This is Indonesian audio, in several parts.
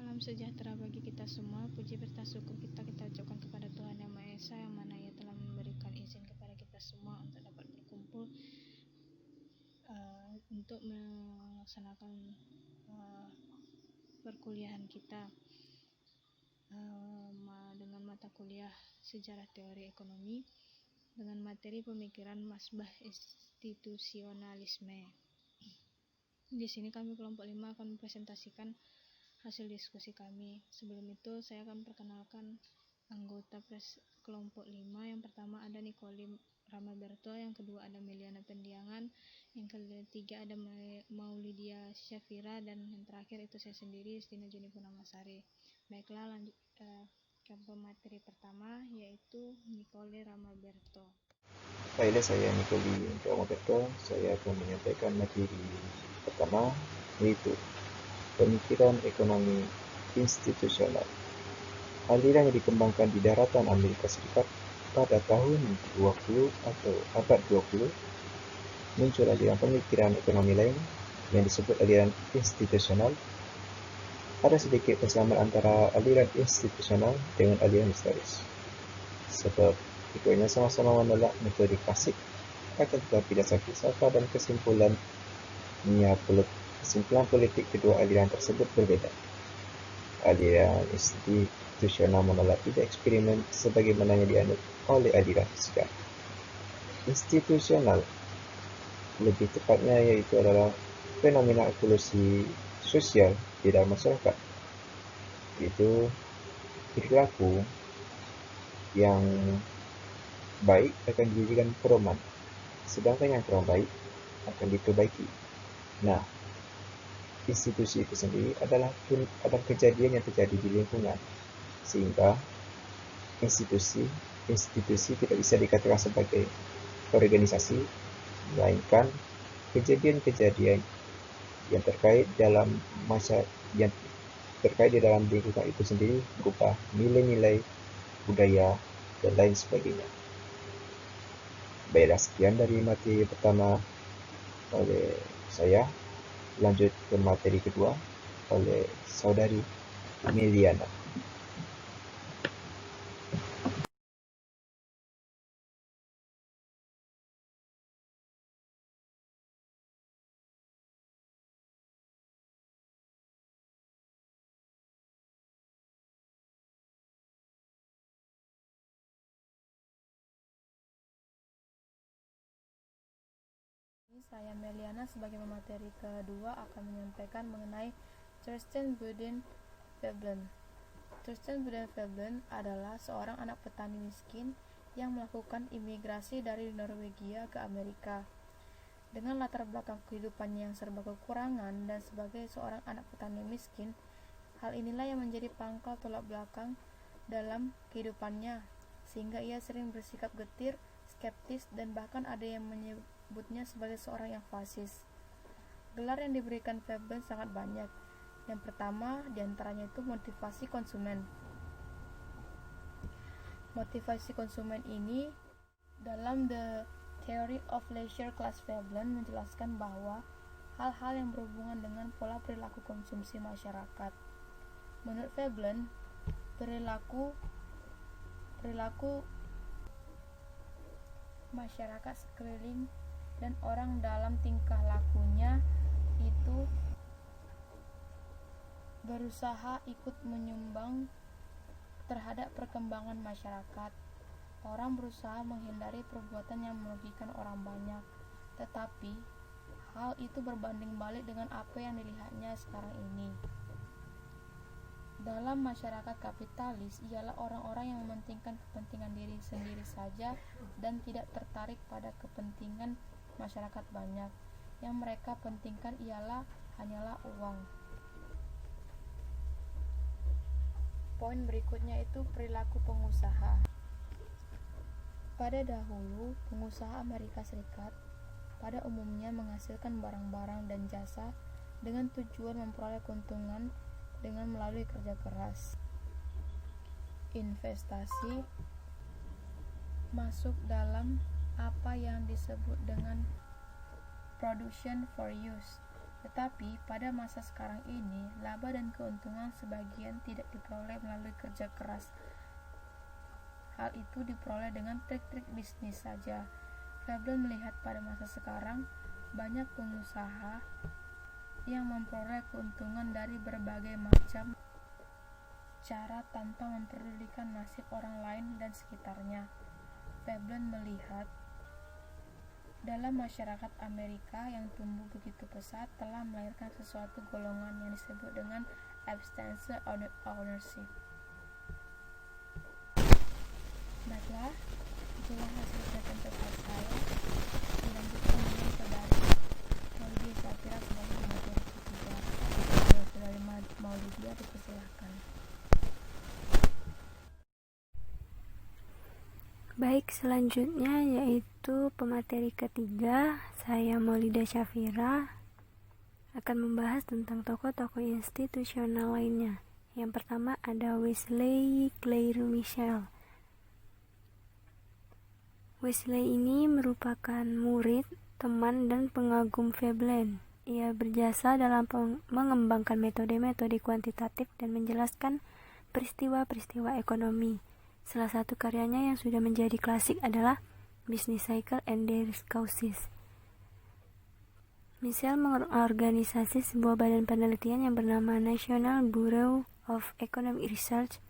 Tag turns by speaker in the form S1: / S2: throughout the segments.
S1: Salam sejahtera bagi kita semua. Puji serta syukur kita ucapkan kepada Tuhan Yang Maha Esa, yang mana Ia telah memberikan izin kepada kita semua untuk dapat berkumpul untuk melaksanakan perkuliahan kita dengan mata kuliah Sejarah Teori Ekonomi dengan materi pemikiran Masbah Institusionalisme. Di sini kami kelompok 5 akan mempresentasikan hasil diskusi kami. Sebelum itu saya akan perkenalkan anggota kelompok 5. Yang pertama ada Nicole Ramaberto, yang kedua ada Meliana Pendiangan, yang ketiga ada Maulidia Syafira, dan yang terakhir itu saya sendiri, Stina Juni Purnamasari. Baiklah, lanjut ke pemateri pertama, yaitu Nicole Ramaberto.
S2: Baiklah, saya Nicole Ramaberto. Saya akan menyampaikan materi pertama, yaitu pemikiran ekonomi institusional. Aliran yang dikembangkan di daratan Amerika Serikat pada tahun 20 atau abad 20, muncul aliran pemikiran ekonomi lain yang disebut aliran institusional. Ada sedikit persamaan antara aliran institusional dengan aliran historis, sebab keduanya sama-sama menolak metode klasik, akan tetapi dasar filsafat dan kesimpulan politik kedua aliran tersebut berbeda. Aliran institusional menolak ide eksperimen sebagaimana yang dianut oleh aliran fiskal. Institusional lebih tepatnya yaitu adalah fenomena evolusi sosial di dalam masyarakat, yaitu perilaku yang baik akan dijadikan pedoman, sedangkan yang kurang baik akan diperbaiki. Nah, institusi itu sendiri adalah kejadian yang terjadi di lingkungan, sehingga institusi tidak bisa dikatakan sebagai organisasi, melainkan kejadian-kejadian yang terkait di dalam lingkungan itu sendiri, berupa nilai-nilai, budaya, dan lain sebagainya. Baiklah, sekian dari materi pertama oleh saya. Lanjut ke materi kedua oleh saudari Meliana.
S3: Saya Meliana sebagai pemateri kedua akan menyampaikan mengenai Thorsten Budenfeblen. Thorsten Budenfeblen adalah seorang anak petani miskin yang melakukan imigrasi dari Norwegia ke Amerika. Dengan latar belakang kehidupannya yang serba kekurangan dan sebagai seorang anak petani miskin, hal inilah yang menjadi pangkal tolak belakang dalam kehidupannya, sehingga ia sering bersikap getir, skeptis, dan bahkan ada yang menyebutnya sebagai seorang yang fasis. Gelar yang diberikan Veblen sangat banyak. Yang pertama diantaranya itu motivasi konsumen. Motivasi konsumen ini dalam The Theory of Leisure Class Veblen menjelaskan bahwa hal-hal yang berhubungan dengan pola perilaku konsumsi masyarakat. Menurut Veblen, perilaku masyarakat sekeliling dan orang dalam tingkah lakunya itu berusaha ikut menyumbang terhadap perkembangan masyarakat. Orang berusaha menghindari perbuatan yang merugikan orang banyak, tetapi hal itu berbanding balik dengan apa yang dilihatnya sekarang ini. Dalam masyarakat kapitalis ialah orang-orang yang mementingkan kepentingan diri sendiri saja dan tidak tertarik pada kepentingan masyarakat banyak. Yang mereka pentingkan hanyalah uang. Poin berikutnya itu perilaku pengusaha. Pada dahulu, pengusaha Amerika Serikat pada umumnya menghasilkan barang-barang dan jasa dengan tujuan memperoleh keuntungan dengan melalui kerja keras. Investasi masuk dalam apa yang disebut dengan production for use, Tetapi pada masa sekarang ini, laba dan keuntungan sebagian tidak diperoleh melalui kerja keras. Hal itu diperoleh dengan trik-trik bisnis saja. Veblen melihat pada masa sekarang, banyak pengusaha yang memperoleh keuntungan dari berbagai macam cara tanpa memperdulikan nasib orang lain dan sekitarnya. Veblen melihat dalam masyarakat Amerika yang tumbuh begitu pesat telah melahirkan sesuatu golongan yang disebut dengan abstinence ownership. Baiklah, itulah hasil presentasi saya. Dilanjutkan dengan saudari Maulidia Syafira sebagai materi ketiga. Kalau saudari Maulidia dipersilahkan.
S4: Baik, selanjutnya yaitu pemateri ketiga, saya Maulidia Syafira akan membahas tentang tokoh-tokoh institusional lainnya. Yang pertama ada Wesley Clair Mitchell. Wesley ini merupakan murid, teman, dan pengagum Veblen. Ia berjasa dalam mengembangkan metode-metode kuantitatif dan menjelaskan peristiwa-peristiwa ekonomi. Salah satu karyanya yang sudah menjadi klasik adalah Business Cycle and Their Causes. Mitchell mengorganisasi sebuah badan penelitian yang bernama National Bureau of Economic Research.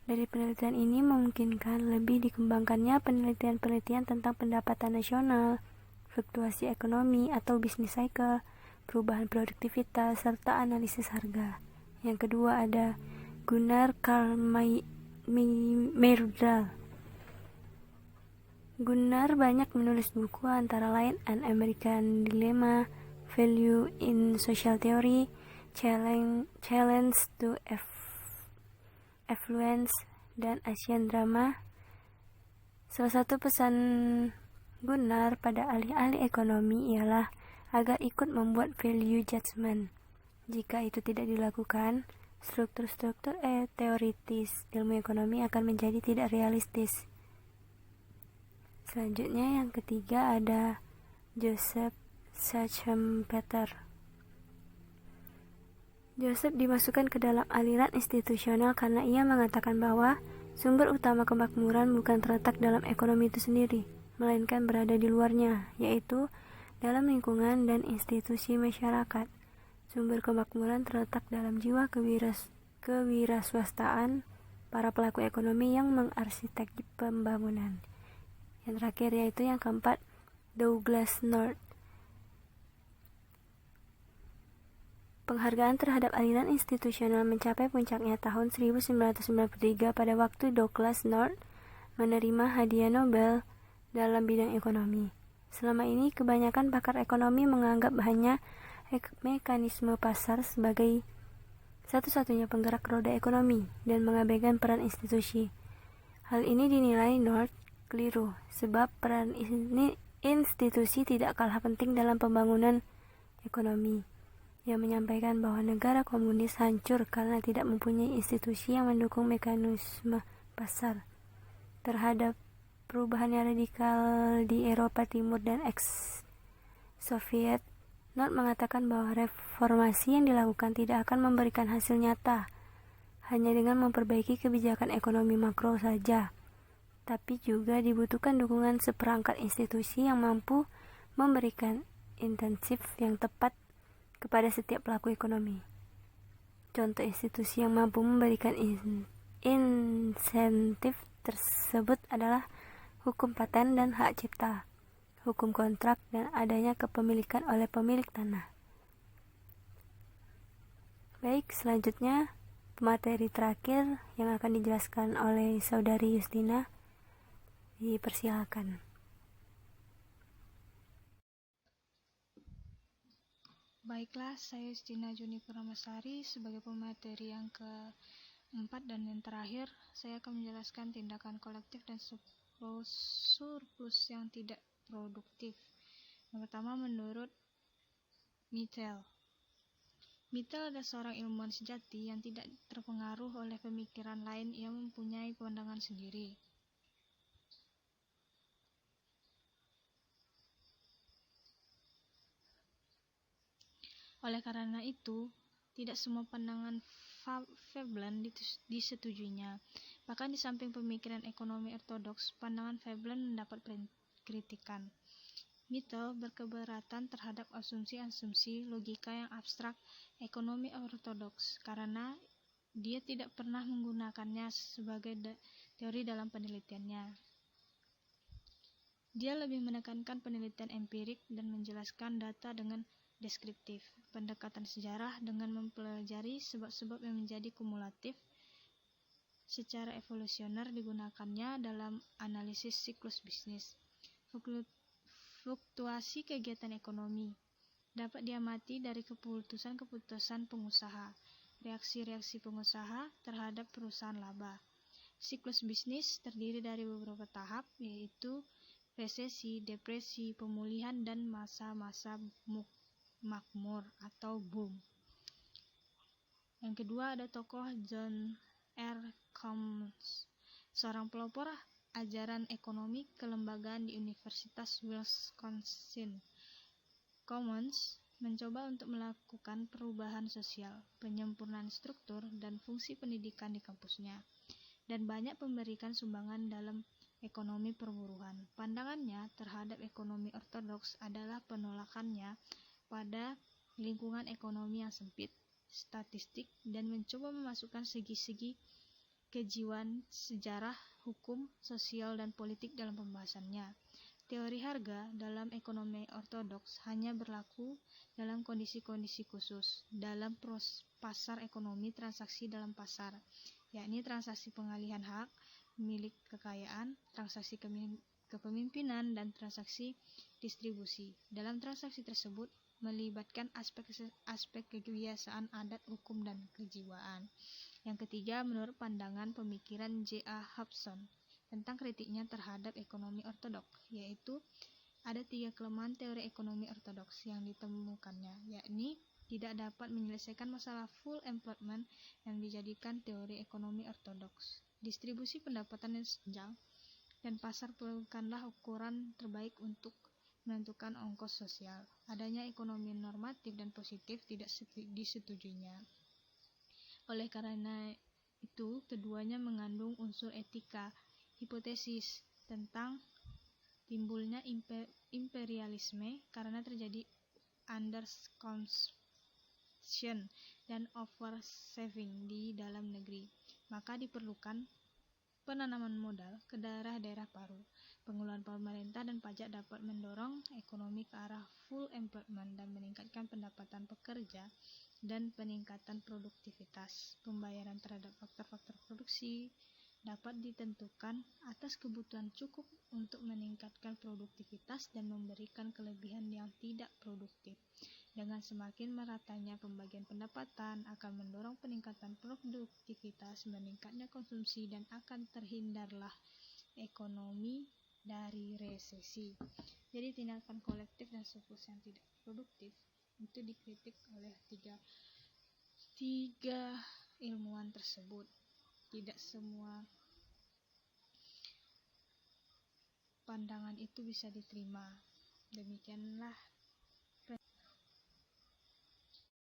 S4: Dari penelitian ini memungkinkan lebih dikembangkannya penelitian-penelitian tentang pendapatan nasional, fluktuasi ekonomi atau business cycle, perubahan produktivitas, serta analisis harga. Yang kedua ada Gunnar Carl Myrdal. Gunnar banyak menulis buku antara lain An American Dilemma, Value in Social Theory, Challenge to Affluence, dan Asian Drama. Salah satu pesan Gunnar pada ahli-ahli ekonomi ialah agar ikut membuat value judgment. Jika itu tidak dilakukan, struktur-struktur teoritis ilmu ekonomi akan menjadi tidak realistis. Selanjutnya yang ketiga ada Joseph Schumpeter. Joseph dimasukkan ke dalam aliran institusional karena ia mengatakan bahwa sumber utama kemakmuran bukan terletak dalam ekonomi itu sendiri, melainkan berada di luarnya, yaitu dalam lingkungan dan institusi masyarakat. Sumber kemakmuran terletak dalam jiwa kewirausahaan para pelaku ekonomi yang mengarsitek pembangunan. Yang terakhir yaitu yang keempat, Douglass North. Penghargaan terhadap aliran institusional mencapai puncaknya tahun 1993 pada waktu Douglass North menerima hadiah Nobel dalam bidang ekonomi. Selama ini, kebanyakan pakar ekonomi menganggap hanya mekanisme pasar sebagai satu-satunya penggerak roda ekonomi dan mengabaikan peran institusi. Hal ini dinilai North keliru, sebab peran institusi tidak kalah penting dalam pembangunan ekonomi. Ia menyampaikan bahwa negara komunis hancur karena tidak mempunyai institusi yang mendukung mekanisme pasar. Terhadap perubahan yang radikal di Eropa Timur dan ex-Soviet, North mengatakan bahwa reformasi yang dilakukan tidak akan memberikan hasil nyata hanya dengan memperbaiki kebijakan ekonomi makro saja, tapi juga dibutuhkan dukungan seperangkat institusi yang mampu memberikan insentif yang tepat kepada setiap pelaku ekonomi. Contoh institusi yang mampu memberikan insentif tersebut adalah hukum paten dan hak cipta, hukum kontrak, dan adanya kepemilikan oleh pemilik tanah. Baik, selanjutnya pemateri terakhir yang akan dijelaskan oleh Saudari Justina. Dipersilakan.
S1: Baiklah, saya Justina Juni Purnamasari sebagai pemateri yang keempat dan yang terakhir, saya akan menjelaskan tindakan kolektif dan surplus yang tidak produktif. Yang pertama, menurut Mitchell. Mitchell adalah seorang ilmuwan sejati yang tidak terpengaruh oleh pemikiran lain. Ia mempunyai pandangan sendiri. Oleh karena itu, tidak semua pandangan Veblen disetujuinya. Bahkan di samping pemikiran ekonomi ortodoks, pandangan Veblen mendapat kritikan. Mittel berkeberatan terhadap asumsi-asumsi logika yang abstrak ekonomi ortodoks karena dia tidak pernah menggunakannya sebagai teori dalam penelitiannya. Dia lebih menekankan penelitian empirik dan menjelaskan data dengan deskriptif, pendekatan sejarah dengan mempelajari sebab-sebab yang menjadi kumulatif secara evolusioner digunakannya dalam analisis siklus bisnis. Fluktuasi kegiatan ekonomi dapat diamati dari keputusan-keputusan pengusaha, reaksi-reaksi pengusaha terhadap perusahaan laba. Siklus bisnis terdiri dari beberapa tahap, yaitu resesi, depresi, pemulihan, dan masa-masa makmur atau boom. Yang kedua ada tokoh John R. Commons, seorang pelopor ajaran ekonomi kelembagaan di Universitas Wisconsin. Commons mencoba untuk melakukan perubahan sosial, penyempurnaan struktur dan fungsi pendidikan di kampusnya, dan banyak memberikan sumbangan dalam ekonomi perburuhan. Pandangannya terhadap ekonomi ortodoks adalah penolakannya pada lingkungan ekonomi yang sempit, statistik, dan mencoba memasukkan segi-segi kejiwaan, sejarah, hukum, sosial, dan politik dalam pembahasannya. Teori harga dalam ekonomi ortodoks hanya berlaku dalam kondisi-kondisi khusus dalam pasar ekonomi transaksi dalam pasar, yakni transaksi pengalihan hak, milik kekayaan, transaksi kepemimpinan, dan transaksi distribusi. Dalam transaksi tersebut melibatkan aspek kebiasaan adat, hukum, dan kejiwaan. Yang ketiga, menurut pandangan pemikiran J.A. Hobson tentang kritiknya terhadap ekonomi ortodoks, yaitu ada 3 kelemahan teori ekonomi ortodoks yang ditemukannya, yakni tidak dapat menyelesaikan masalah full employment yang dijadikan teori ekonomi ortodoks, distribusi pendapatan yang senjang, dan pasar bukanlah ukuran terbaik untuk menentukan ongkos sosial. Adanya ekonomi normatif dan positif tidak disetujuinya. Oleh karena itu, keduanya mengandung unsur etika. Hipotesis tentang timbulnya imperialisme karena terjadi underconsumption dan oversaving di dalam negeri, maka diperlukan penanaman modal ke daerah-daerah baru. Pengeluaran pemerintah dan pajak dapat mendorong ekonomi ke arah full employment dan meningkatkan pendapatan pekerja dan peningkatan produktivitas. Pembayaran terhadap faktor-faktor produksi dapat ditentukan atas kebutuhan cukup untuk meningkatkan produktivitas dan memberikan kelebihan yang tidak produktif. Dengan semakin meratanya pembagian pendapatan akan mendorong peningkatan produktivitas, meningkatnya konsumsi, dan akan terhindarlah ekonomi dari resesi. Jadi tindakan kolektif dan surplus yang tidak produktif itu dikritik oleh tiga ilmuwan tersebut. Tidak semua pandangan itu bisa diterima. Demikianlah